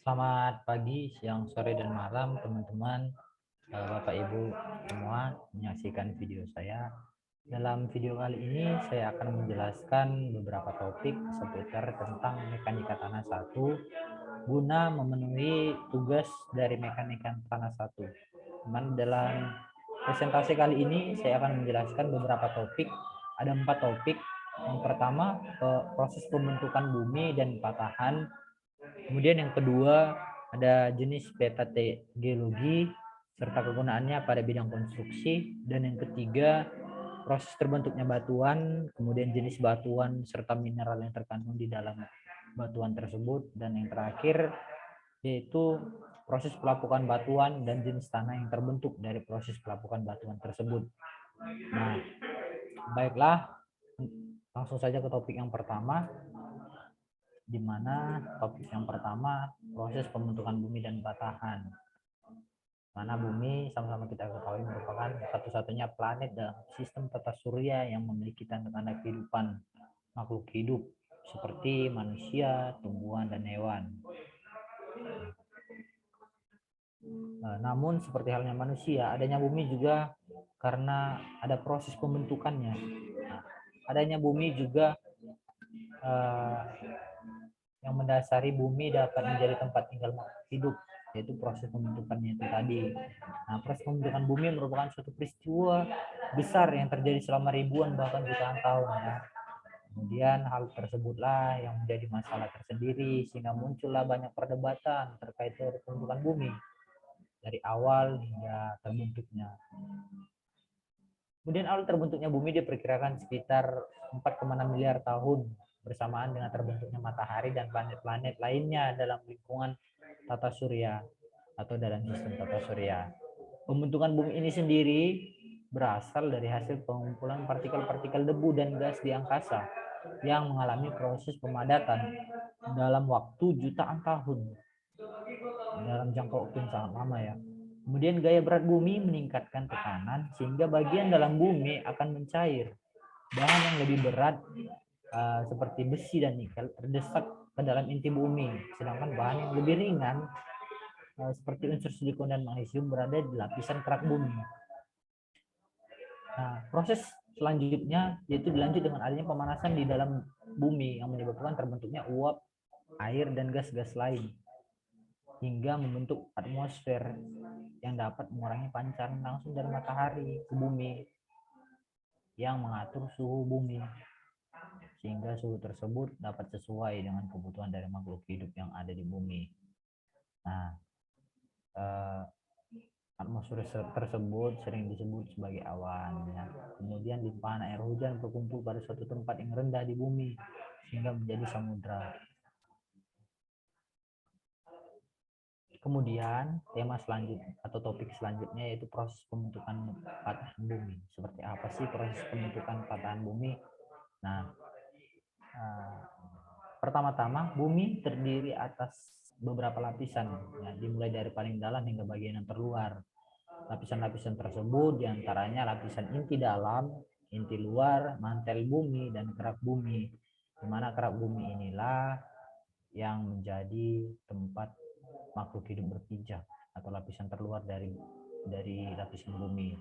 Selamat pagi, siang, sore, dan malam, teman-teman, Bapak Ibu semua menyaksikan video saya. Dalam video kali ini, saya akan menjelaskan beberapa topik seputar tentang mekanika tanah satu guna memenuhi tugas dari mekanika tanah satu. Dalam presentasi kali ini, saya akan menjelaskan beberapa topik. Ada 4 topik. Yang pertama, proses pembentukan bumi dan patahan. Kemudian yang kedua ada jenis peta geologi serta kegunaannya pada bidang konstruksi, dan yang ketiga proses terbentuknya batuan, kemudian jenis batuan serta mineral yang terkandung di dalam batuan tersebut, dan yang terakhir yaitu proses pelapukan batuan dan jenis tanah yang terbentuk dari proses pelapukan batuan tersebut. Nah, baiklah, langsung saja ke topik yang pertama, di mana topik yang pertama proses pembentukan bumi dan patahan. Mana bumi sama-sama kita ketahui merupakan satu-satunya planet dalam sistem tata surya yang memiliki tanda-tanda kehidupan makhluk hidup seperti manusia, tumbuhan, dan hewan. Namun seperti halnya manusia, adanya bumi juga karena ada proses pembentukannya. Nah, adanya bumi juga yang mendasari bumi dapat menjadi tempat tinggal makhluk hidup, yaitu proses pembentukannya itu tadi. Nah, proses pembentukan bumi merupakan suatu peristiwa besar yang terjadi selama ribuan bahkan jutaan tahun. Ya. Kemudian hal tersebutlah yang menjadi masalah tersendiri sehingga muncullah banyak perdebatan terkait teori pembentukan bumi dari awal hingga terbentuknya. Kemudian awal terbentuknya bumi diperkirakan sekitar 4,6 miliar tahun bersamaan dengan terbentuknya matahari dan planet-planet lainnya dalam lingkungan tata surya atau dalam sistem tata surya. Pembentukan bumi ini sendiri berasal dari hasil pengumpulan partikel-partikel debu dan gas di angkasa yang mengalami proses pemadatan dalam waktu jutaan tahun, dalam jangka waktu yang sangat lama ya. Kemudian gaya berat bumi meningkatkan tekanan sehingga bagian dalam bumi akan mencair. Bahan yang lebih berat seperti besi dan nikel terdesak ke dalam inti bumi, sedangkan bahan yang lebih ringan seperti unsur silikon dan magnesium berada di lapisan kerak bumi. Nah, proses selanjutnya yaitu dilanjut dengan adanya pemanasan di dalam bumi yang menyebabkan terbentuknya uap, air, dan gas-gas lain hingga membentuk atmosfer yang dapat mengurangi pancaran langsung dari matahari ke bumi yang mengatur suhu bumi sehingga suhu tersebut dapat sesuai dengan kebutuhan dari makhluk hidup yang ada di bumi. Nah, atmosfer tersebut sering disebut sebagai awan. Ya. Kemudian limpahan air hujan berkumpul pada suatu tempat yang rendah di bumi sehingga menjadi samudra. Kemudian tema selanjutnya atau topik selanjutnya yaitu proses pembentukan patahan bumi. Seperti apa sih proses pembentukan patahan bumi? Nah, pertama-tama bumi terdiri atas beberapa lapisan, ya, dimulai dari paling dalam hingga bagian yang terluar. Lapisan-lapisan tersebut diantaranya lapisan inti dalam, inti luar, mantel bumi, dan kerak bumi. Di mana kerak bumi inilah yang menjadi tempat makhluk hidup berpijak atau lapisan terluar dari lapisan bumi.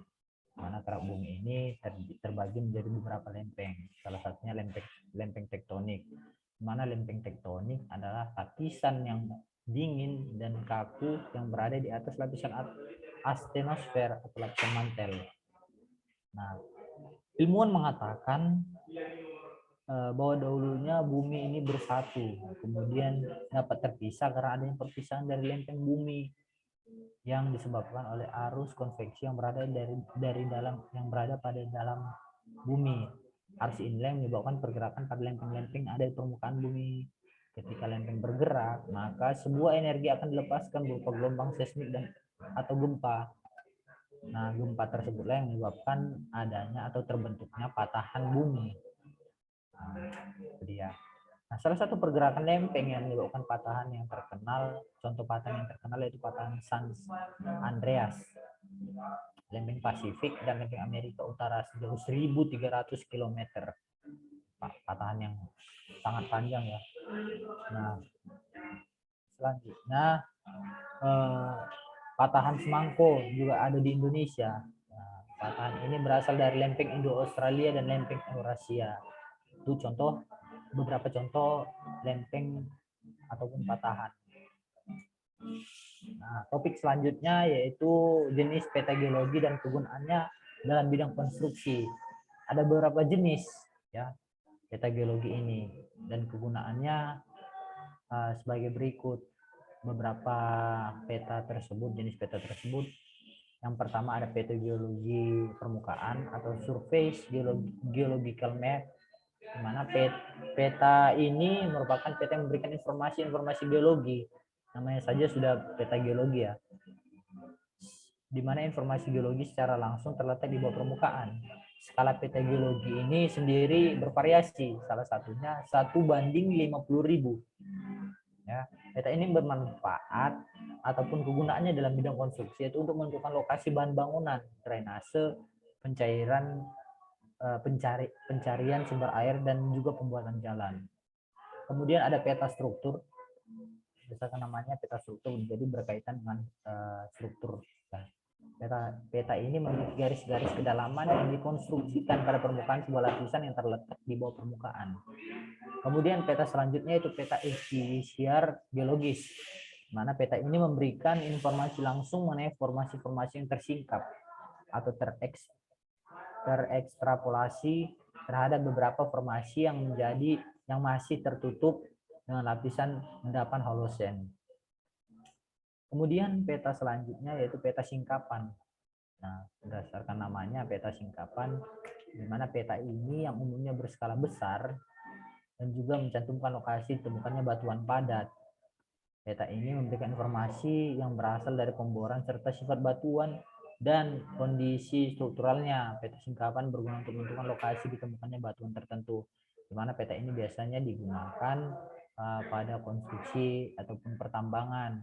Mana kerak bumi ini terbagi menjadi beberapa lempeng. Salah satunya lempeng tektonik. Mana lempeng tektonik adalah lapisan yang dingin dan kaku yang berada di atas lapisan astenosfer atau lapisan mantel. Nah, ilmuwan mengatakan bahwa dahulunya bumi ini bersatu, kemudian dapat terpisah karena adanya perpisahan dari lempeng bumi yang disebabkan oleh arus konveksi yang berada dari dalam yang berada pada dalam bumi. Arus inilah yang menyebabkan pergerakan pada lempeng-lempeng ada di permukaan bumi. Ketika lempeng bergerak, maka sebuah energi akan dilepaskan berupa gelombang seismik dan atau gempa. Nah, gempa tersebutlah yang menyebabkan adanya atau terbentuknya patahan bumi. Itu dia. Nah, salah satu pergerakan lempeng yang menyebabkan patahan yang terkenal, contoh patahan yang terkenal yaitu patahan San Andreas, lempeng Pasifik, dan lempeng Amerika Utara sejauh 1.300 km. Patahan yang sangat panjang ya. Nah, Selanjutnya patahan semangko juga ada di Indonesia. Nah, patahan ini berasal dari lempeng Indo-Australia dan lempeng Eurasia. Itu beberapa contoh lempeng ataupun patahan. Nah, topik selanjutnya yaitu jenis peta geologi dan kegunaannya dalam bidang konstruksi. Ada beberapa jenis ya peta geologi ini dan kegunaannya sebagai berikut. Beberapa peta tersebut, jenis peta tersebut. Yang pertama ada peta geologi permukaan atau surface geological map, di mana peta ini merupakan peta yang memberikan informasi geologi. Namanya saja sudah peta geologi ya. Di mana informasi geologi secara langsung terletak di bawah permukaan. Skala peta geologi ini sendiri bervariasi, salah satunya 1:50.000. Ya, peta ini bermanfaat ataupun kegunaannya dalam bidang konstruksi yaitu untuk menentukan lokasi bahan bangunan, drainase, pencarian sumber air dan juga pembuatan jalan. Kemudian ada peta struktur, misalkan namanya peta struktur, jadi berkaitan dengan struktur. Peta ini memiliki garis-garis kedalaman yang dikonstruksikan pada permukaan sebuah lapisan yang terletak di bawah permukaan. Kemudian peta selanjutnya itu peta ikhtiar geologis, mana peta ini memberikan informasi langsung mengenai formasi-formasi yang tersingkap atau terekstrapolasi terhadap beberapa formasi yang masih tertutup dengan lapisan endapan holosen. Kemudian peta selanjutnya yaitu peta singkapan. Nah, berdasarkan namanya peta singkapan, di mana peta ini yang umumnya berskala besar dan juga mencantumkan lokasi ditemukannya batuan padat. Peta ini memberikan informasi yang berasal dari pemboran serta sifat batuan dan kondisi strukturalnya. Peta singkapan berguna untuk menentukan lokasi ditemukannya batuan tertentu, di mana peta ini biasanya digunakan pada konstruksi ataupun pertambangan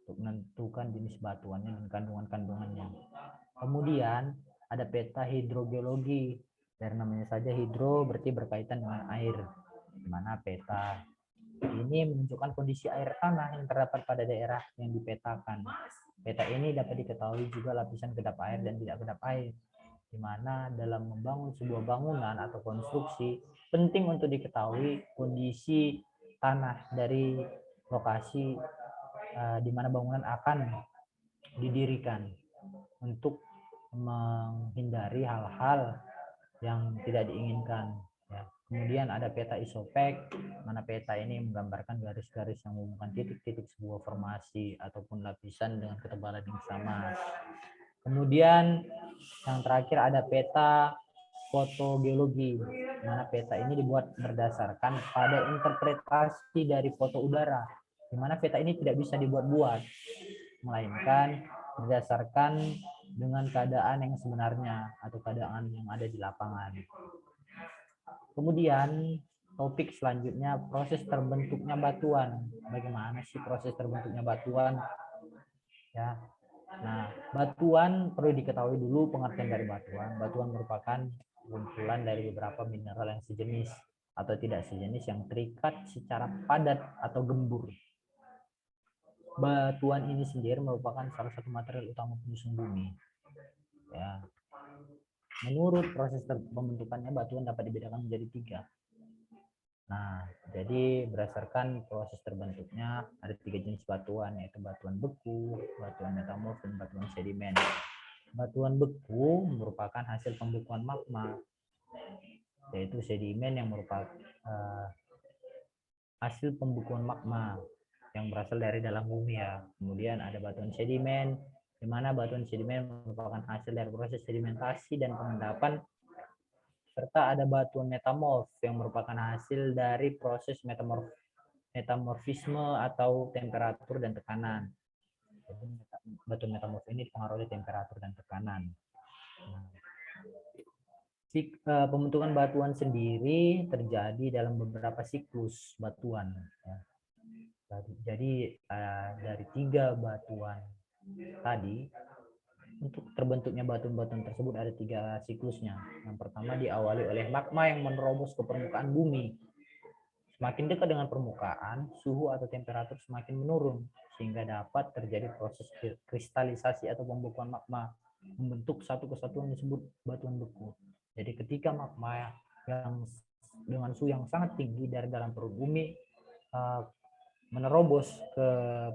untuk menentukan jenis batuannya dan kandungan-kandungannya. Kemudian ada peta hidrogeologi. Dari namanya saja hidro berarti berkaitan dengan air, di mana peta ini menunjukkan kondisi air tanah yang terdapat pada daerah yang dipetakan. Peta ini dapat diketahui juga lapisan kedap air dan tidak kedap air, di mana dalam membangun sebuah bangunan atau konstruksi penting untuk diketahui kondisi tanah dari lokasi di mana bangunan akan didirikan untuk menghindari hal-hal yang tidak diinginkan. Ya. Kemudian ada peta isopek, mana peta ini menggambarkan garis-garis yang menghubungkan titik-titik sebuah formasi ataupun lapisan dengan ketebalan yang sama. Kemudian yang terakhir ada peta fotogeologi, mana peta ini dibuat berdasarkan pada interpretasi dari foto udara, di mana peta ini tidak bisa dibuat-buat, melainkan berdasarkan dengan keadaan yang sebenarnya atau keadaan yang ada di lapangan. Kemudian topik selanjutnya proses terbentuknya batuan. Bagaimana sih proses terbentuknya batuan? Ya. Nah, batuan perlu diketahui dulu pengertian dari batuan. Batuan merupakan kumpulan dari beberapa mineral yang sejenis atau tidak sejenis yang terikat secara padat atau gembur. Batuan ini sendiri merupakan salah satu material utama penyusun bumi. Ya. Menurut proses pembentukannya, batuan dapat dibedakan menjadi 3. Nah, jadi berdasarkan proses terbentuknya ada 3 jenis batuan, yaitu batuan beku, batuan metamorf, dan batuan sedimen. Batuan beku merupakan hasil pembekuan magma, yaitu sedimen yang merupakan hasil pembekuan magma yang berasal dari dalam bumi ya. Kemudian ada batuan sedimen, di mana batuan sedimen merupakan hasil dari proses sedimentasi dan pengendapan, serta ada batuan metamorf yang merupakan hasil dari proses metamorfisme atau temperatur dan tekanan. Jadi, batuan metamorf ini dipengaruhi temperatur dan tekanan. Pembentukan batuan sendiri terjadi dalam beberapa siklus batuan. Ya. Jadi dari 3 batuan tadi, untuk terbentuknya batuan-batuan tersebut ada 3 siklusnya. Yang pertama diawali oleh magma yang menerobos ke permukaan bumi. Semakin dekat dengan permukaan, suhu atau temperatur semakin menurun, sehingga dapat terjadi proses kristalisasi atau pembekuan magma, membentuk satu kesatuan disebut batuan beku. Jadi ketika magma yang dengan suhu yang sangat tinggi dari dalam perut bumi menerobos ke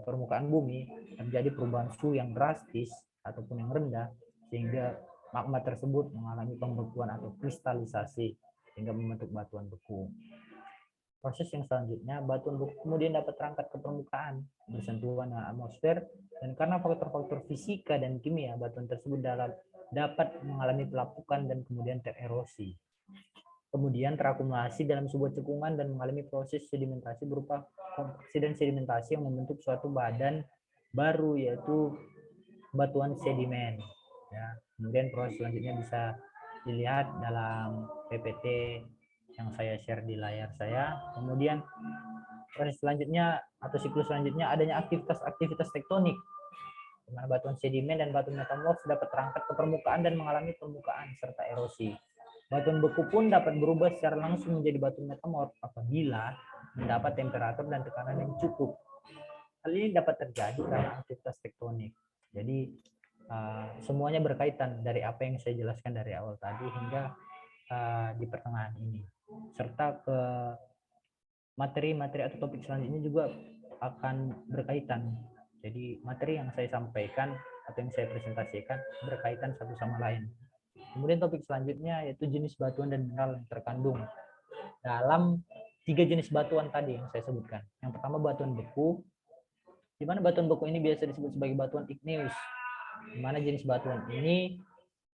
permukaan bumi, terjadi perubahan suhu yang drastis ataupun yang rendah, sehingga magma tersebut mengalami pembekuan atau kristalisasi sehingga membentuk batuan beku. Proses yang selanjutnya, batuan beku kemudian dapat terangkat ke permukaan, bersentuhan dengan atmosfer, dan karena faktor-faktor fisika dan kimia, batuan tersebut dapat mengalami pelapukan dan kemudian tererosi. Kemudian terakumulasi dalam sebuah cekungan dan mengalami proses sedimentasi berupa kompaksi dan sedimentasi yang membentuk suatu badan baru, yaitu batuan sedimen. Ya. Kemudian proses selanjutnya bisa dilihat dalam PPT yang saya share di layar saya. Kemudian proses selanjutnya atau siklus selanjutnya adanya aktivitas tektonik, di mana batuan sedimen dan batuan metamorf dapat terangkat ke permukaan dan mengalami permukaan serta erosi. Batuan beku pun dapat berubah secara langsung menjadi batuan metamorf apabila mendapat temperatur dan tekanan yang cukup. Hal ini dapat terjadi karena aktivitas tektonik. Jadi semuanya berkaitan dari apa yang saya jelaskan dari awal tadi hingga di pertengahan ini, serta ke materi-materi atau topik selanjutnya juga akan berkaitan. Jadi materi yang saya sampaikan atau yang saya presentasikan berkaitan satu sama lain. Kemudian topik selanjutnya yaitu jenis batuan dan mineral yang terkandung dalam 3 jenis batuan tadi yang saya sebutkan. Yang pertama batuan beku, di mana batuan beku ini biasa disebut sebagai batuan igneous, di mana jenis batuan ini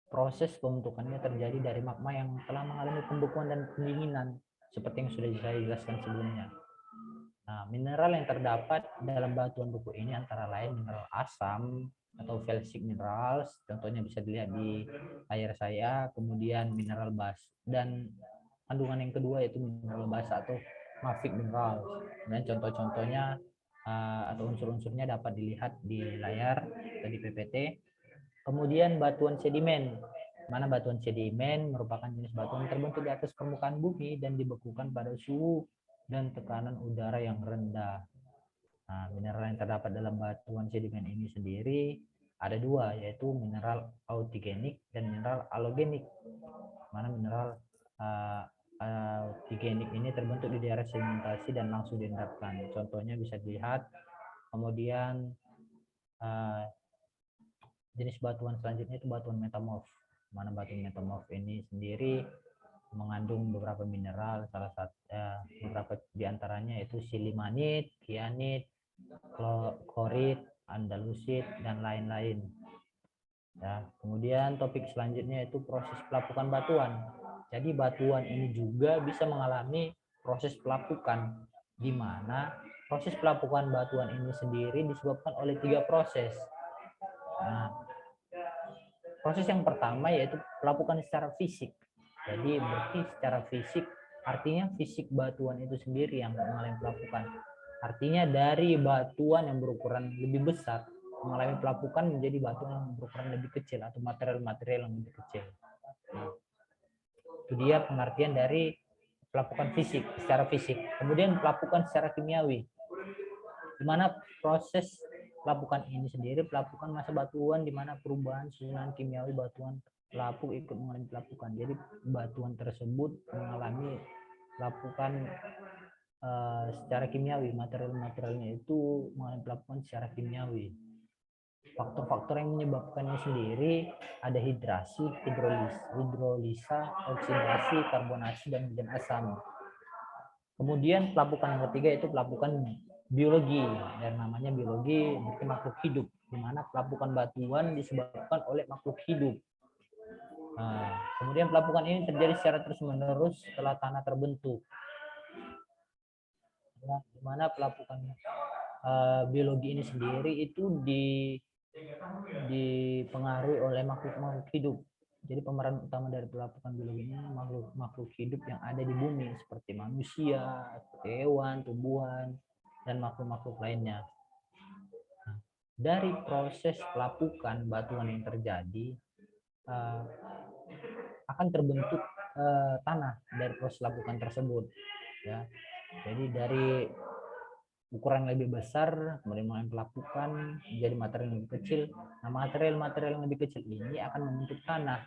proses pembentukannya terjadi dari magma yang telah mengalami pembekuan dan pendinginan seperti yang sudah saya jelaskan sebelumnya. Nah, mineral yang terdapat dalam batuan beku ini antara lain mineral asam atau felsic minerals, contohnya bisa dilihat di layar saya, kemudian mineral bas, dan kandungan yang kedua yaitu mineral basa atau mafic minerals. Dan contoh-contohnya atau unsur-unsurnya dapat dilihat di layar atau di PPT. Kemudian batuan sedimen, mana batuan sedimen merupakan jenis batuan terbentuk di atas permukaan bumi dan dibekukan pada suhu dan tekanan udara yang rendah. Nah, mineral yang terdapat dalam batuan sedimen ini sendiri ada dua, yaitu mineral autigenik dan mineral alogenik. Mana mineral autigenik ini terbentuk di daerah sedimentasi dan langsung diendapkan. Contohnya bisa dilihat. Kemudian jenis batuan selanjutnya itu batuan metamorf. Mana batuan metamorf ini sendiri mengandung beberapa mineral, salah satu beberapa diantaranya yaitu silimanit, kyanit, klorit, andalusit, dan lain-lain. Ya, kemudian topik selanjutnya itu proses pelapukan batuan. Jadi batuan ini juga bisa mengalami proses pelapukan, di mana proses pelapukan batuan ini sendiri disebabkan oleh 3 proses. Nah, proses yang pertama yaitu pelapukan secara fisik. Jadi berarti secara fisik artinya fisik batuan itu sendiri yang mengalami pelapukan. Artinya dari batuan yang berukuran lebih besar mengalami pelapukan menjadi batuan yang berukuran lebih kecil atau material-material yang lebih kecil. Nah, itu dia pengertian dari pelapukan fisik secara fisik. Kemudian pelapukan secara kimiawi, di mana proses pelapukan ini sendiri pelapukan massa batuan di mana perubahan susunan kimiawi batuan pelapuk ikut mengalami pelapukan. Jadi batuan tersebut mengalami pelapukan secara kimiawi, materialnya itu mengalami pelapukan secara kimiawi. Faktor-faktor yang menyebabkannya sendiri ada hidrasi, hidrolisa, oksidasi, karbonasi, dan hujan asam. Kemudian pelapukan yang ketiga itu pelapukan biologi, dan namanya biologi berarti makhluk hidup, di mana pelapukan batuan disebabkan oleh makhluk hidup. Nah, kemudian pelapukan ini terjadi secara terus-menerus setelah tanah terbentuk. Nah, di mana pelapukan biologi ini sendiri itu dipengaruhi oleh makhluk-makhluk hidup. Jadi pemeran utama dari pelapukan biologi ini makhluk hidup yang ada di bumi seperti manusia, hewan, tumbuhan, dan makhluk-makhluk lainnya. Nah, dari proses pelapukan batuan yang terjadi akan terbentuk tanah dari proses pelapukan tersebut. Ya. Jadi dari ukuran lebih besar, kemudian mulai pelapukan menjadi material yang lebih kecil. Nah, material-material yang lebih kecil ini akan membentuk tanah.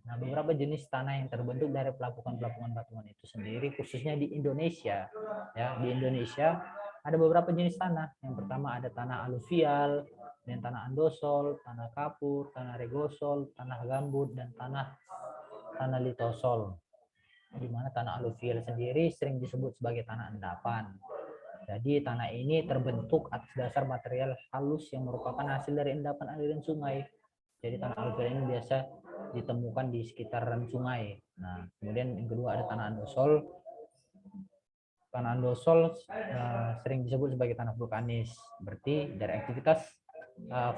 Nah, beberapa jenis tanah yang terbentuk dari pelapukan-pelapukan batuan itu sendiri, khususnya di Indonesia. Ya, di Indonesia ada beberapa jenis tanah. Yang pertama ada tanah aluvial, dan tanah andosol, tanah kapur, tanah regosol, tanah gambut, dan tanah litosol. Di mana tanah aluvial sendiri sering disebut sebagai tanah endapan. Jadi tanah ini terbentuk atas dasar material halus yang merupakan hasil dari endapan aliran sungai. Jadi tanah aluvial ini biasa ditemukan di sekitaran sungai. Nah, kemudian yang kedua ada tanah andosol. Tanah andosol sering disebut sebagai tanah vulkanis, berarti dari aktivitas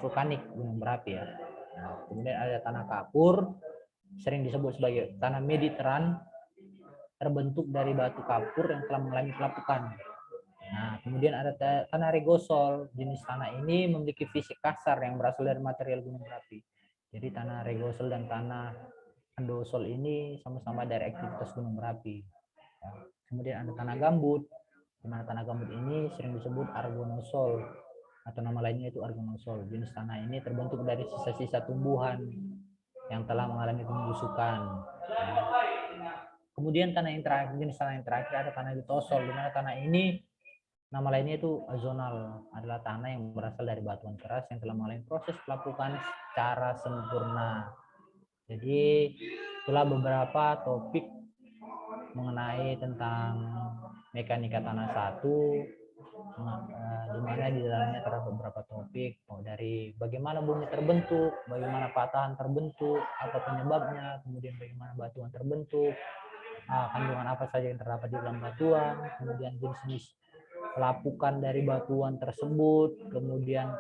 vulkanik gunung berapi ya. Nah, kemudian ada tanah kapur, sering disebut sebagai tanah mediteran, terbentuk dari batu kapur yang telah mengalami pelapukan. Nah, kemudian ada tanah regosol. Jenis tanah ini memiliki fisik kasar yang berasal dari material gunung berapi. Jadi tanah regosol dan tanah andosol ini sama-sama dari aktivitas gunung berapi. Ya. Kemudian ada tanah gambut. Di mana tanah gambut ini sering disebut argonosol atau nama lainnya itu argonosol. Jenis tanah ini terbentuk dari sisa-sisa tumbuhan yang telah mengalami pembusukan. Kemudian tanah yang terakhir, jenis tanah yang terakhir ada tanah litosol, di mana tanah ini nama lainnya itu azonal, adalah tanah yang berasal dari batuan keras yang telah mengalami proses pelapukan secara sempurna. Jadi itulah beberapa topik mengenai tentang mekanika tanah satu, di mana di dalamnya terdapat beberapa topik, dari bagaimana bumi terbentuk, bagaimana patahan terbentuk, apa penyebabnya, kemudian bagaimana batuan terbentuk, kandungan apa saja yang terdapat di dalam batuan, kemudian jenis-jenis pelapukan dari batuan tersebut, kemudian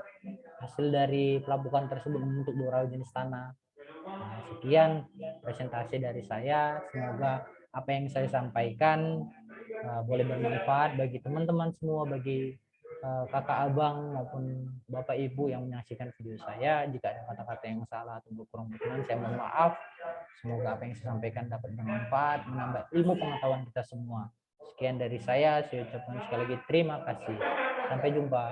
hasil dari pelapukan tersebut membentuk beberapa jenis tanah. Nah, sekian presentasi dari saya. Semoga apa yang saya sampaikan boleh bermanfaat bagi teman-teman semua, bagi kakak abang maupun bapak ibu yang menyaksikan video saya. Jika ada kata-kata yang salah atau kurang berkenan, saya mohon maaf. Semoga apa yang saya sampaikan dapat bermanfaat, menambah ilmu pengetahuan kita semua. Sekian dari saya ucapkan sekali lagi terima kasih. Sampai jumpa.